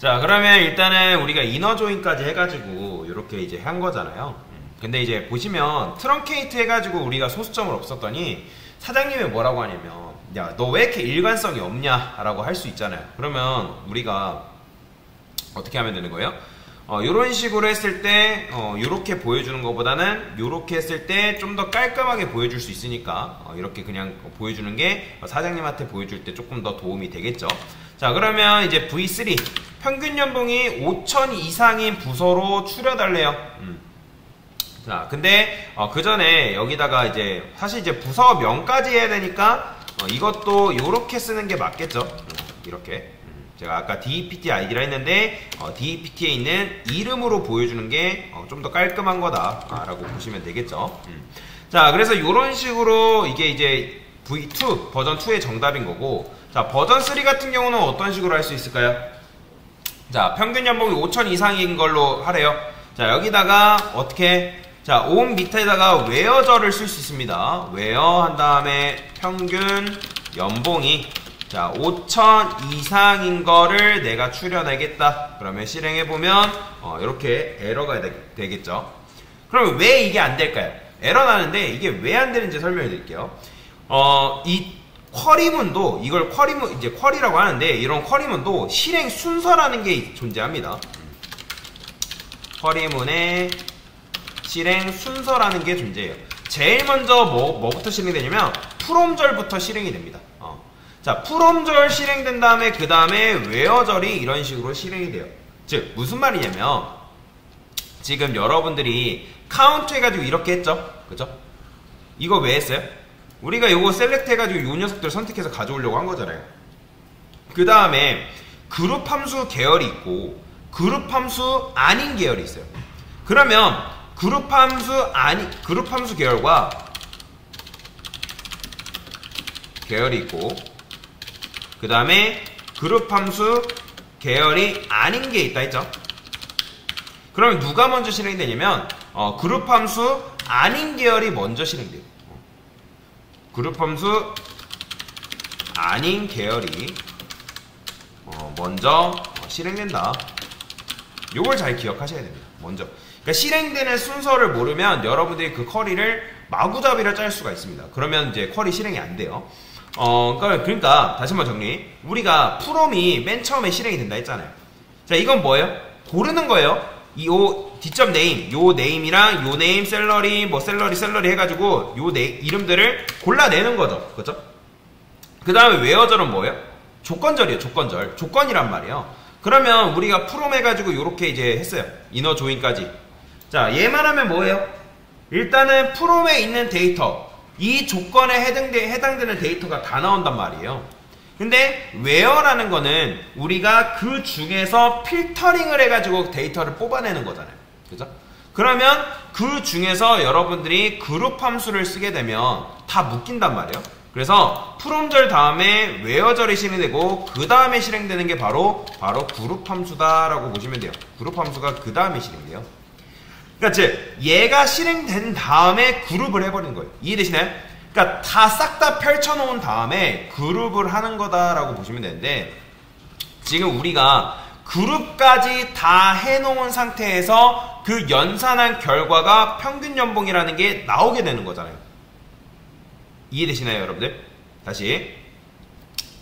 자, 그러면 일단은 우리가 이너 조인까지 해가지고 이렇게 이제 한 거잖아요. 근데 이제 보시면 트렁케이트 해가지고 우리가 소수점을 없었더니 사장님이 뭐라고 하냐면, 야, 너 왜 이렇게 일관성이 없냐 라고 할 수 있잖아요. 그러면 우리가 어떻게 하면 되는 거예요? 요런 식으로 했을 때 요렇게 보여주는 것보다는 요렇게 했을 때 좀 더 깔끔하게 보여줄 수 있으니까 이렇게 그냥 보여주는 게 사장님한테 보여줄 때 조금 더 도움이 되겠죠. 자, 그러면 이제 V3 평균 연봉이 5천 이상인 부서로 추려달래요. 자, 근데 그 전에 여기다가 이제 사실 이제 부서명까지 해야 되니까 이것도 요렇게 쓰는 게 맞겠죠. 이렇게 제가 아까 DEPT 아이디라 했는데 DEPT에 있는 이름으로 보여주는 게 좀 더 깔끔한 거다 라고 보시면 되겠죠. 자, 그래서 이런 식으로 이게 이제 V2 버전 2의 정답인 거고, 자, 버전 3 같은 경우는 어떤 식으로 할 수 있을까요? 자, 평균 연봉이 5천 이상인 걸로 하래요. 자, 여기다가 어떻게, 자, 온 밑에다가 웨어절을 쓸 수 있습니다. 웨어 한 다음에 평균 연봉이, 자, 5천 이상인 거를 내가 추려내겠다. 그러면 실행해보면 이렇게 에러가 되겠죠. 그러면 왜 이게 안 될까요? 에러 나는데 이게 왜 안 되는지 설명해 드릴게요. 이 쿼리문도, 이걸 쿼리문, 이제 쿼리라고 하는데, 이런 쿼리문도 실행 순서라는 게 존재합니다. 쿼리문의 실행 순서라는 게 존재해요. 제일 먼저 뭐부터 실행되냐면 프롬절부터 실행이 됩니다. 자, 프롬절 실행된 다음에 그 다음에 웨어절이 이런 식으로 실행이 돼요. 즉 무슨 말이냐면 지금 여러분들이 카운트 해가지고 이렇게 했죠? 그죠? 이거 왜 했어요? 우리가 이거 셀렉트 해가지고 이 녀석들 선택해서 가져오려고 한 거잖아요. 그 다음에 그룹 함수 계열이 있고 그룹 함수 아닌 계열이 있어요. 그러면 그룹 함수 계열과 계열이 있고 그 다음에 그룹 함수 계열이 아닌 게 있다 했죠. 그러면 누가 먼저 실행되냐면 그룹 함수 아닌 계열이 먼저 실행돼요. 그룹 함수 아닌 계열이 먼저 실행된다. 요걸 잘 기억하셔야 됩니다. 먼저. 그러니까 실행되는 순서를 모르면 여러분들이 그 쿼리를 마구잡이로 짤 수가 있습니다. 그러면 이제 쿼리 실행이 안 돼요. 그러니까 다시 한번 정리. 우리가 프롬이 맨 처음에 실행이 된다 했잖아요. 자, 이건 뭐예요? 고르는 거예요. 요 뒷점 네임, 요 네임이랑 요 네임, 셀러리, 뭐 셀러리 해가지고 요 이름들을 골라내는 거죠. 그죠? 그 다음에 웨어절은 뭐예요? 조건절이에요. 조건절. 조건이란 말이에요. 그러면 우리가 프롬 해가지고 요렇게 이제 했어요. 이너 조인까지. 자, 얘만 하면 뭐예요? 일단은 프롬에 있는 데이터, 이 조건에 해당되는 데이터가 다 나온단 말이에요. 근데 웨어라는 거는 우리가 그 중에서 필터링을 해가지고 데이터를 뽑아내는 거잖아요. 그죠? 그러면 그 중에서 여러분들이 그룹 함수를 쓰게 되면 다 묶인단 말이에요. 그래서 프롬절 다음에 웨어절이 실행되고 그 다음에 실행되는 게 바로 그룹 함수다라고 보시면 돼요. 그룹 함수가 그 다음에 실행돼요. 그러니까 즉 얘가 실행된 다음에 그룹을 해버리는 거예요. 이해되시나요? 그러니까 다 싹 다 펼쳐놓은 다음에 그룹을 하는 거다라고 보시면 되는데, 지금 우리가 그룹까지 다 해놓은 상태에서 그 연산한 결과가 평균 연봉이라는 게 나오게 되는 거잖아요. 이해되시나요, 여러분들? 다시.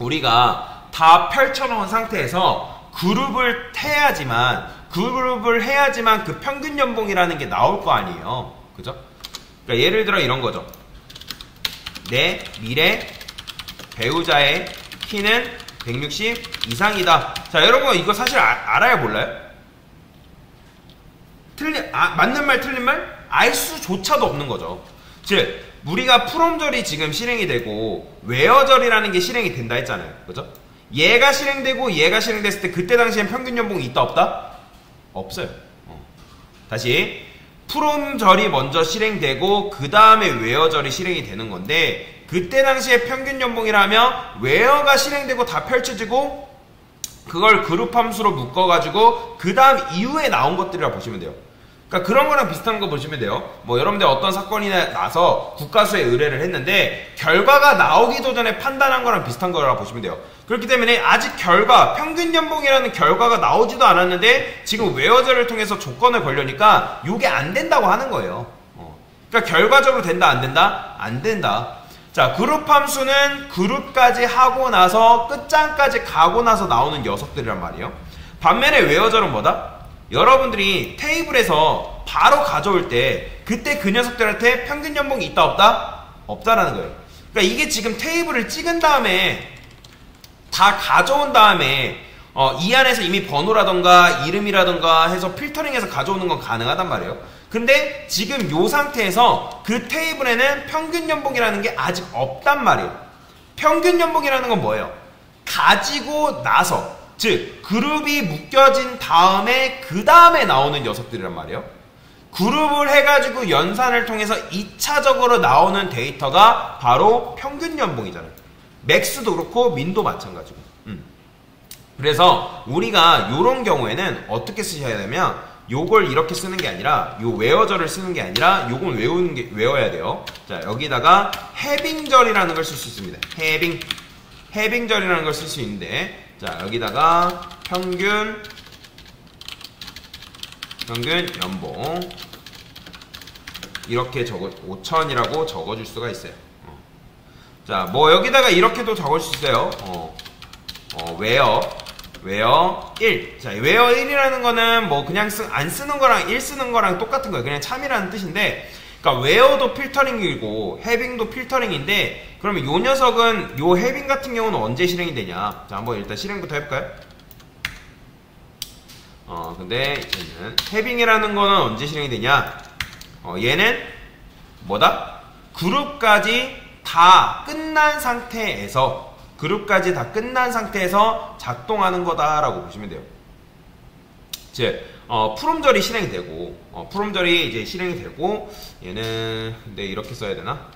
우리가 다 펼쳐놓은 상태에서 그룹을 해야지만 그 평균 연봉이라는 게 나올 거 아니에요. 그죠? 그러니까 예를 들어 이런 거죠. 내 미래 배우자의 키는 160 이상이다. 자, 여러분 이거 사실 알아요, 몰라요? 맞는 말 틀린 말? 알 수조차도 없는 거죠. 즉 우리가 프롬절이 지금 실행이 되고 웨어절이라는 게 실행이 된다 했잖아요. 그죠? 얘가 실행되고 얘가 실행됐을 때 그때 당시엔 평균 연봉이 있다 없다? 없어요. 다시 프롬절이 먼저 실행되고 그 다음에 웨어절이 실행이 되는 건데, 그때 당시에 평균 연봉이라면 웨어가 실행되고 다 펼쳐지고 그걸 그룹 함수로 묶어가지고 그 다음 이후에 나온 것들이라 보시면 돼요. 그러니까 그런 거랑 비슷한 거 보시면 돼요. 뭐 여러분들 어떤 사건이 나서 국가수에 의뢰를 했는데 결과가 나오기도 전에 판단한 거랑 비슷한 거라고 보시면 돼요. 그렇기 때문에 아직 평균 연봉이라는 결과가 나오지도 않았는데 지금 웨어저를 통해서 조건을 걸려니까 이게 안 된다고 하는 거예요. 그러니까 결과적으로 된다 안 된다? 안 된다. 자, 그룹 함수는 그룹까지 하고 나서 끝장까지 가고 나서 나오는 녀석들이란 말이에요. 반면에 웨어저는 뭐다? 여러분들이 테이블에서 바로 가져올 때 그때 그 녀석들한테 평균 연봉이 있다 없다? 없다라는 거예요. 그러니까 이게 지금 테이블을 찍은 다음에 다 가져온 다음에 이 안에서 이미 번호라던가 이름이라던가 해서 필터링해서 가져오는 건 가능하단 말이에요. 근데 지금 요 상태에서 그 테이블에는 평균 연봉이라는 게 아직 없단 말이에요. 평균 연봉이라는 건 뭐예요? 가지고 나서, 즉 그룹이 묶여진 다음에 그 다음에 나오는 녀석들이란 말이에요. 그룹을 해가지고 연산을 통해서 2차적으로 나오는 데이터가 바로 평균 연봉이잖아요. 맥스도 그렇고 민도 마찬가지고. 그래서 우리가 이런 경우에는 어떻게 쓰셔야 되면 요걸 이렇게 쓰는 게 아니라 요 웨어절을 쓰는 게 아니라 요걸 외워야 돼요. 자, 여기다가 해빙절이라는 걸 쓸 수 있습니다. 해빙절이라는 걸 쓸 수 있는데, 자, 여기다가 평균 연봉 이렇게 5,000이라고 적어줄 수가 있어요. 자, 뭐 여기다가 이렇게도 적을 수 있어요. 웨어 1. 자, 웨어 1이라는 거는 뭐 그냥 안 쓰는 거랑 1 쓰는 거랑 똑같은 거예요. 그냥 참이라는 뜻인데, 그러니까 웨어도 필터링이고 해빙도 필터링인데, 그러면 요 녀석은 요 해빙 같은 경우는 언제 실행이 되냐? 자, 한번 일단 실행부터 해볼까요? 근데 얘는 해빙이라는 거는 언제 실행이 되냐? 얘는 뭐다? 그룹까지 다 끝난 상태에서 작동하는 거다라고 보시면 돼요. 즉, 프롬절이 실행이 되고, 프롬절이 이제 실행이 되고, 얘는 근데 이렇게 써야 되나?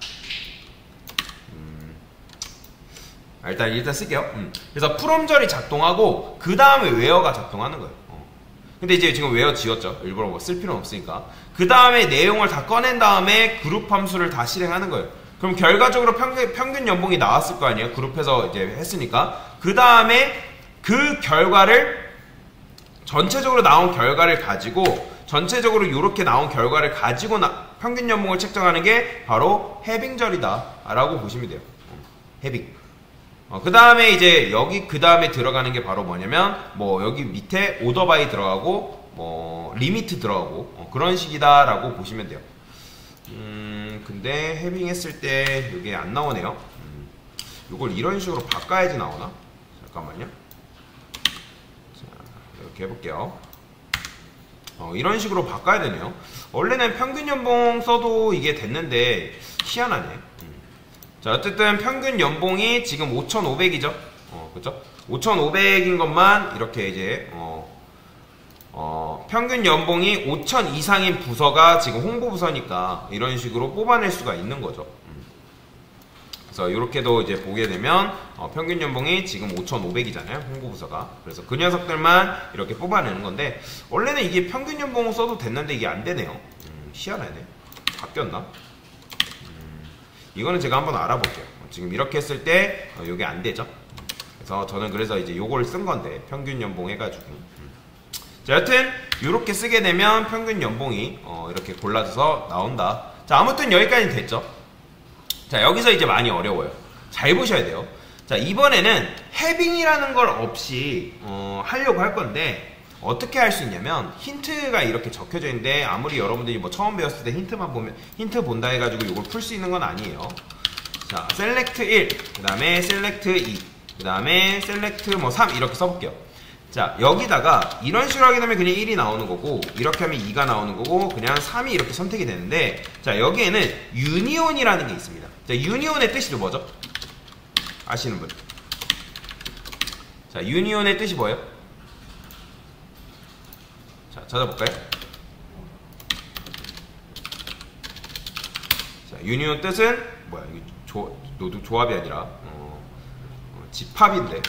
일단 쓸게요. 그래서 프롬절이 작동하고 그 다음에 웨어가 작동하는 거예요. 근데 이제 지금 웨어 지웠죠. 일부러 뭐 쓸 필요는 없으니까. 그 다음에 내용을 다 꺼낸 다음에 그룹 함수를 다 실행하는 거예요. 그럼 결과적으로 평균 연봉이 나왔을 거 아니에요. 그룹해서 이제 했으니까. 그 다음에 그 결과를 전체적으로 나온 결과를 가지고 전체적으로 이렇게 나온 결과를 가지고 평균 연봉을 책정하는 게 바로 해빙절이다 라고 보시면 돼요. 해빙. 그 다음에 이제 여기 그 다음에 들어가는 게 바로 뭐냐면 뭐 여기 밑에 오더 바이 들어가고 뭐 리미트 들어가고 그런 식이다 라고 보시면 돼요. 근데 해빙 했을 때 이게 안 나오네요. 이걸 이런 식으로 바꿔야지 나오나? 잠깐만요. 자, 이렇게 해볼게요. 이런 식으로 바꿔야 되네요. 원래는 평균 연봉 써도 이게 됐는데 희한하네. 자, 어쨌든 평균 연봉이 지금 5,500이죠. 그쵸? 5,500인 것만 이렇게 이제 평균 연봉이 5,000 이상인 부서가 지금 홍보 부서니까 이런 식으로 뽑아낼 수가 있는 거죠. 그래서 이렇게도 이제 보게 되면 평균 연봉이 지금 5,500이잖아요. 홍보 부서가. 그래서 그 녀석들만 이렇게 뽑아내는 건데, 원래는 이게 평균 연봉 써도 됐는데 이게 안 되네요. 희한하네. 바뀌었나? 이거는 제가 한번 알아볼게요. 지금 이렇게 했을 때 이게 안 되죠. 그래서 저는 그래서 이제 요걸 쓴 건데, 평균 연봉 해가지고. 자, 여튼 이렇게 쓰게 되면 평균 연봉이 이렇게 골라져서 나온다. 자, 아무튼 여기까지 됐죠. 자, 여기서 이제 많이 어려워요. 잘 보셔야 돼요. 자, 이번에는 해빙이라는 걸 없이 하려고 할 건데, 어떻게 할 수 있냐면 힌트가 이렇게 적혀져 있는데, 아무리 여러분들이 뭐 처음 배웠을 때 힌트 본다 해가지고 이걸 풀 수 있는 건 아니에요. 자, 셀렉트 1, 그 다음에 셀렉트 2, 그 다음에 셀렉트 뭐 3 이렇게 써볼게요. 자, 여기다가 이런 식으로 하게 되면 그냥 1이 나오는 거고, 이렇게 하면 2가 나오는 거고, 그냥 3이 이렇게 선택이 되는데, 자, 여기에는 유니온이라는 게 있습니다. 자, 유니온의 뜻이 뭐죠? 아시는 분? 자, 유니온의 뜻이 뭐예요? 자, 찾아볼까요? 자, 유니온 뜻은 뭐야? 이게 조합이 아니라 집합인데,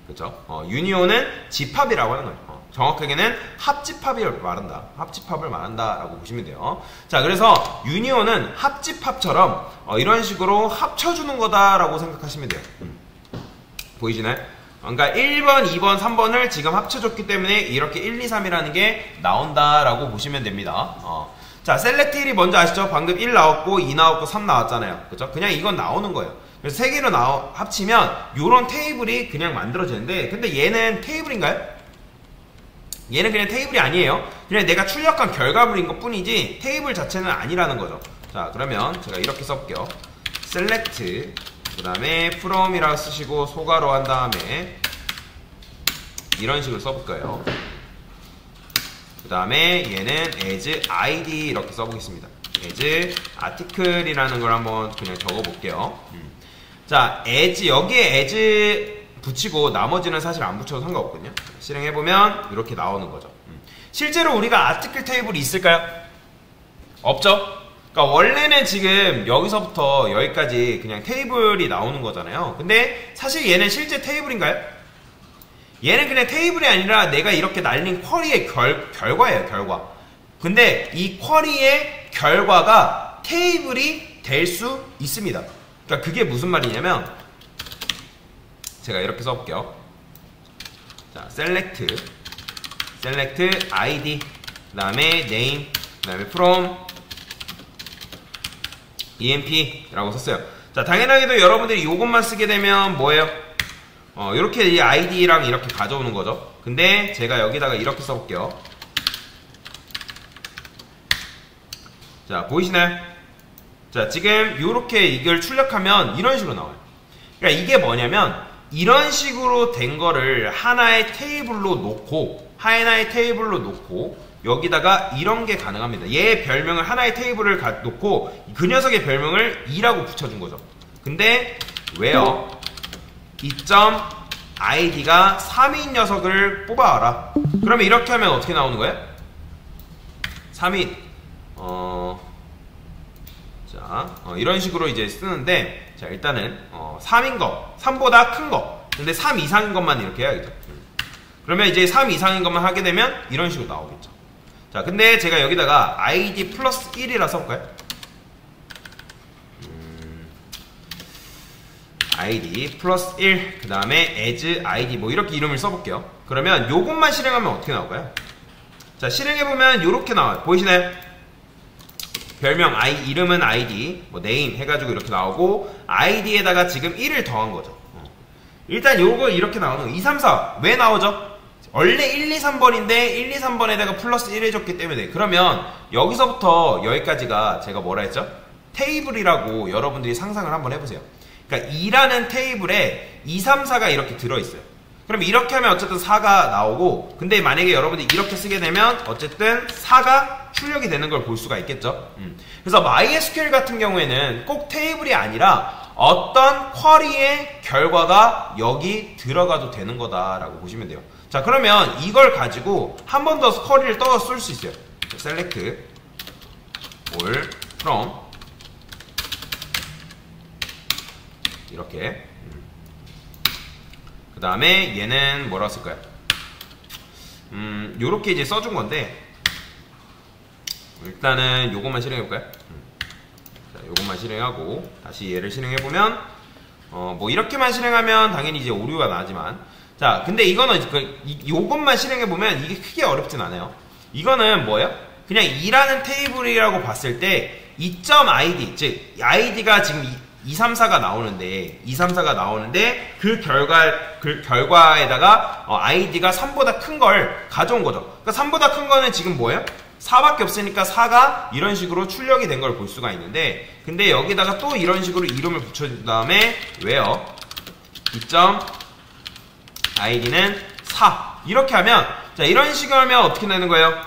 그죠? 유니온은 집합이라고 하는 거예요. 정확하게는 합집합을 말한다. 합집합을 말한다라고 보시면 돼요. 자, 그래서 유니온은 합집합처럼 이런 식으로 합쳐주는 거다라고 생각하시면 돼요. 보이시나요? 그러니까 1번, 2번, 3번을 지금 합쳐줬기 때문에 이렇게 1, 2, 3이라는 게 나온다라고 보시면 됩니다. 자, 셀렉트 1이 먼저 아시죠? 방금 1 나왔고 2 나왔고 3 나왔잖아요. 그죠? 그냥 이건 나오는 거예요. 그래서 3개로 합치면 이런 테이블이 그냥 만들어지는데, 근데 얘는 테이블인가요? 얘는 그냥 테이블이 아니에요. 그냥 내가 출력한 결과물인 것 뿐이지 테이블 자체는 아니라는 거죠. 자, 그러면 제가 이렇게 써볼게요. select 그 다음에 from이라고 쓰시고 소괄호 한 다음에 이런 식으로 써볼 거예요. 그 다음에 얘는 as id 이렇게 써보겠습니다. as article이라는 걸 한번 그냥 적어볼게요. 자, as 여기에 as 붙이고 나머지는 사실 안 붙여도 상관없거든요. 실행해보면 이렇게 나오는 거죠. 실제로 우리가 아티클 테이블이 있을까요? 없죠? 그러니까 원래는 지금 여기서부터 여기까지 그냥 테이블이 나오는 거잖아요. 근데 사실 얘는 실제 테이블인가요? 얘는 그냥 테이블이 아니라 내가 이렇게 날린 쿼리의 결과예요. 결과. 근데 이 쿼리의 결과가 테이블이 될 수 있습니다. 그러니까 그게 무슨 말이냐면 제가 이렇게 써볼게요. 자, select id 그 다음에 name 그 다음에 from emp 라고 썼어요. 자, 당연하게도 여러분들이 이것만 쓰게 되면 뭐예요? 이렇게 이 id랑 이렇게 가져오는 거죠. 근데 제가 여기다가 이렇게 써볼게요. 자, 보이시나요? 자, 지금 이렇게 이걸 출력하면 이런 식으로 나와요. 그러니까 이게 뭐냐면 이런 식으로 된 거를 하나의 테이블로 놓고 여기다가 이런 게 가능합니다. 얘의 별명을 하나의 테이블을 놓고 그 녀석의 별명을 2라고 붙여준 거죠. 근데 where 이점 id가 3인 녀석을 뽑아와라. 그러면 이렇게 하면 어떻게 나오는 거예요? 3인 자, 이런 식으로 이제 쓰는데, 자, 일단은 3인 거, 3보다 큰 거, 근데 3 이상인 것만 이렇게 해야겠죠. 그러면 이제 3 이상인 것만 하게 되면 이런 식으로 나오겠죠. 자, 근데 제가 여기다가 id 플러스 1이라 써볼까요? id 플러스 1, 그 다음에 as id 뭐 이렇게 이름을 써볼게요. 그러면 요것만 실행하면 어떻게 나올까요? 자, 실행해보면 요렇게 나와요. 보이시나요? 별명 이름은 id 뭐 name 해가지고 이렇게 나오고 id에다가 지금 1을 더한 거죠. 일단 요거 이렇게 나오는 거 2, 3, 4 왜 나오죠? 원래 1, 2, 3번인데 1, 2, 3번에다가 플러스 1 해줬기 때문에 그러면 여기서부터 여기까지가 제가 뭐라 했죠? 테이블이라고 여러분들이 상상을 한번 해보세요. 그러니까 2라는 테이블에 2, 3, 4가 이렇게 들어있어요. 그럼 이렇게 하면 어쨌든 4가 나오고, 근데 만약에 여러분들이 이렇게 쓰게 되면 어쨌든 4가 출력이 되는 걸 볼 수가 있겠죠. 그래서 MySQL 같은 경우에는 꼭 테이블이 아니라 어떤 쿼리의 결과가 여기 들어가도 되는 거다라고 보시면 돼요. 자, 그러면 이걸 가지고 한 번 더 쿼리를 떠서 쓸 수 있어요. select all from 이렇게. 그 다음에 얘는 뭐라고 쓸까요? 요렇게 이제 써준 건데, 일단은 요것만 실행해볼까요? 자, 요것만 실행하고, 다시 얘를 실행해보면, 뭐 이렇게만 실행하면 당연히 이제 오류가 나지만, 자, 근데 이거는, 요것만 실행해보면 이게 크게 어렵진 않아요. 이거는 뭐예요? 그냥 2라는 테이블이라고 봤을 때, 2.id, 즉, id가 지금 2, 3, 4가 나오는데, 그 결과에다가, id가 3보다 큰 걸 가져온 거죠. 그러니까 3보다 큰 거는 지금 뭐예요? 4밖에 없으니까 4가 이런 식으로 출력이 된 걸 볼 수가 있는데, 근데 여기다가 또 이런 식으로 이름을 붙여준 다음에, where 2.id는 4. 이렇게 하면, 자, 이런 식으로 하면 어떻게 되는 거예요?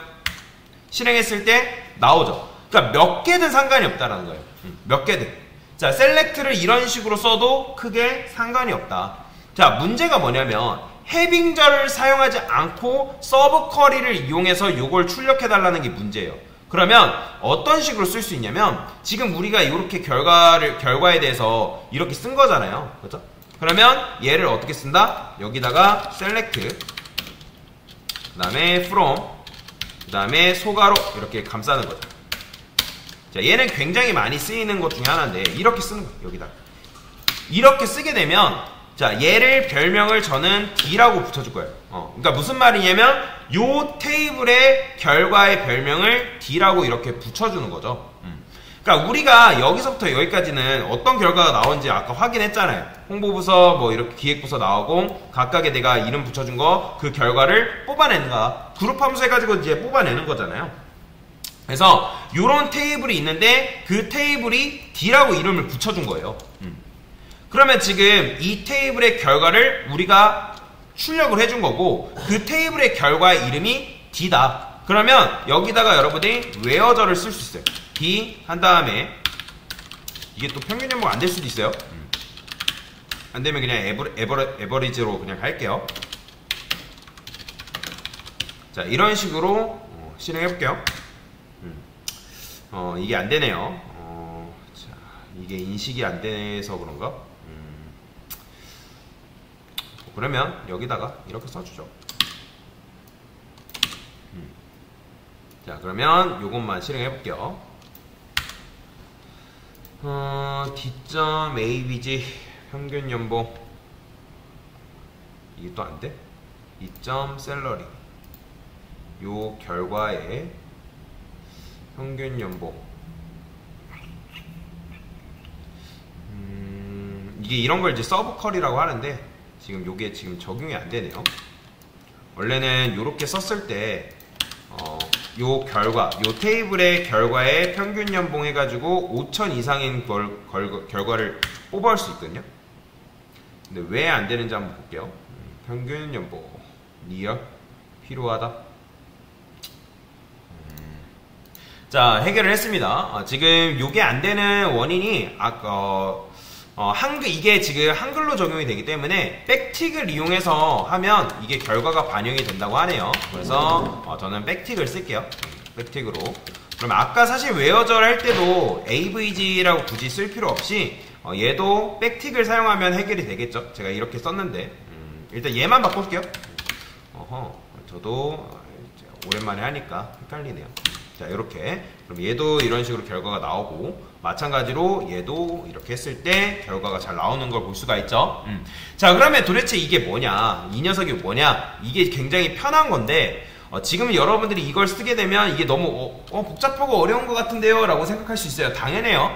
실행했을 때 나오죠. 그러니까 몇 개든 상관이 없다라는 거예요. 몇 개든. 자, select를 이런 식으로 써도 크게 상관이 없다. 자, 문제가 뭐냐면 해빙절을 사용하지 않고 서브 쿼리를 이용해서 이걸 출력해달라는 게 문제예요. 그러면 어떤 식으로 쓸 수 있냐면 지금 우리가 이렇게 결과에 대해서 이렇게 쓴 거잖아요. 그렇죠? 그러면 얘를 어떻게 쓴다? 여기다가 select, 그 다음에 from, 그 다음에 소가로 이렇게 감싸는 거죠. 자, 얘는 굉장히 많이 쓰이는 것 중에 하나인데 이렇게 쓰는 거예요. 여기다 이렇게 쓰게 되면, 자, 얘를 별명을 저는 D라고 붙여줄 거예요. 그러니까 무슨 말이냐면 요 테이블의 결과의 별명을 D라고 이렇게 붙여주는 거죠. 그러니까 우리가 여기서부터 여기까지는 어떤 결과가 나온지 아까 확인했잖아요. 홍보부서 뭐 이렇게 기획부서 나오고 각각에 내가 이름 붙여준 거 그 결과를 뽑아내는가, 그룹 함수 해가지고 이제 뽑아내는 거잖아요. 그래서 요런 테이블이 있는데 그 테이블이 D라고 이름을 붙여준 거예요. 그러면 지금 이 테이블의 결과를 우리가 출력을 해준 거고 그 테이블의 결과의 이름이 D다. 그러면 여기다가 여러분들이 where저를 쓸 수 있어요. D 한 다음에 이게 또 평균 연봉 안 될 수도 있어요. 안 되면 그냥 에버리지로 그냥 할게요. 자, 이런 식으로 실행해 볼게요. 이게 안 되네요. 자, 이게 인식이 안 돼서 그런가? 그러면 여기다가 이렇게 써주죠. 자, 그러면 요것만 실행해 볼게요. D.ABG 평균 연봉 이게 또 안 돼? D.셀러리 요 결과에 평균 연봉 이게 이런 걸 이제 서브 컬이라고 하는데 지금 요게 지금 적용이 안 되네요. 원래는 요렇게 썼을 때 요 결과, 요 테이블의 결과에 평균 연봉 해가지고 5천 이상인 결과를 뽑아올 수 있거든요. 근데 왜 안 되는지 한번 볼게요. 평균 연봉 니어 필요하다. 자, 해결을 했습니다. 지금 요게 안 되는 원인이 이게 지금 한글로 적용이 되기 때문에 백틱을 이용해서 하면 이게 결과가 반영이 된다고 하네요. 그래서 저는 백틱을 쓸게요. 백틱으로. 그럼 아까 사실 where저를 할 때도 avg라고 굳이 쓸 필요 없이 얘도 백틱을 사용하면 해결이 되겠죠. 제가 이렇게 썼는데 일단 얘만 바꿀게요. 저도 오랜만에 하니까 헷갈리네요. 자, 이렇게. 그럼 얘도 이런 식으로 결과가 나오고 마찬가지로 얘도 이렇게 했을 때 결과가 잘 나오는 걸 볼 수가 있죠. 자, 그러면 도대체 이게 뭐냐, 이 녀석이 뭐냐, 이게 굉장히 편한 건데 지금 여러분들이 이걸 쓰게 되면 이게 너무 복잡하고 어려운 것 같은데요 라고 생각할 수 있어요. 당연해요.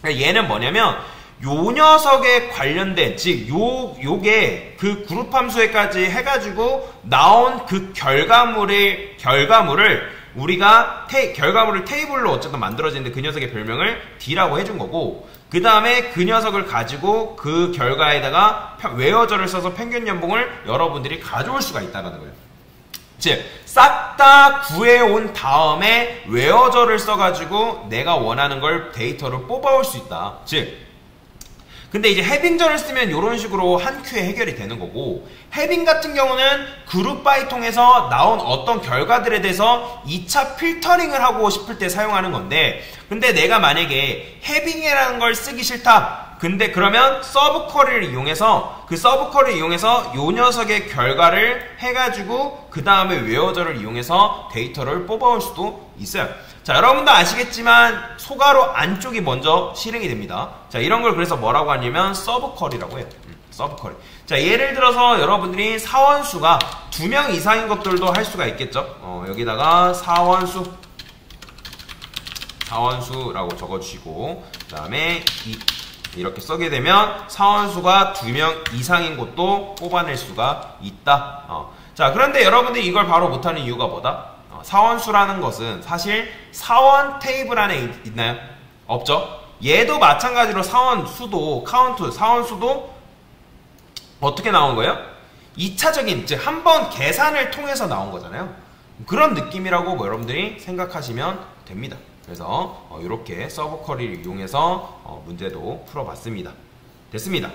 얘는 뭐냐면 요 녀석에 관련된, 즉 요게 그 그룹 함수에까지 해가지고 나온 그 결과물을 우리가 결과물을 테이블로 어쨌든 만들어지는데 그 녀석의 별명을 D라고 해준 거고, 그 다음에 그 녀석을 가지고 그 결과에다가 where저를 써서 평균 연봉을 여러분들이 가져올 수가 있다는 거예요. 즉, 싹 다 구해온 다음에 where저를 써가지고 내가 원하는 걸 데이터를 뽑아올 수 있다. 즉, 근데 이제 해빙저를 쓰면 이런 식으로 한 큐에 해결이 되는 거고, 해빙 같은 경우는 그룹 바이 통해서 나온 어떤 결과들에 대해서 2차 필터링을 하고 싶을 때 사용하는 건데, 근데 내가 만약에 해빙이라는 걸 쓰기 싫다. 근데 그러면 서브 쿼리를 이용해서 그 서브 쿼리를 이용해서 요 녀석의 결과를 해가지고 그 다음에 where저를 이용해서 데이터를 뽑아올 수도 있어요. 자, 여러분도 아시겠지만 소가로 안쪽이 먼저 실행이 됩니다. 자, 이런 걸 그래서 뭐라고 하냐면 서브 쿼리라고 해요. 서브 쿼리. 자, 예를 들어서 여러분들이 사원수가 2명 이상인 것들도 할 수가 있겠죠. 여기다가 사원수라고 적어주시고, 그 다음에 이렇게 쓰게 되면 사원수가 2명 이상인 것도 뽑아낼 수가 있다. 자, 그런데 여러분들이 이걸 바로 못하는 이유가 뭐다? 사원수라는 것은 사실 사원 테이블 안에 있나요? 없죠? 얘도 마찬가지로 사원수도 사원수도 어떻게 나온 거예요? 2차적인, 즉 한 번 계산을 통해서 나온 거잖아요. 그런 느낌이라고 여러분들이 생각하시면 됩니다. 그래서 이렇게 서브 쿼리를 이용해서 문제도 풀어봤습니다. 됐습니다.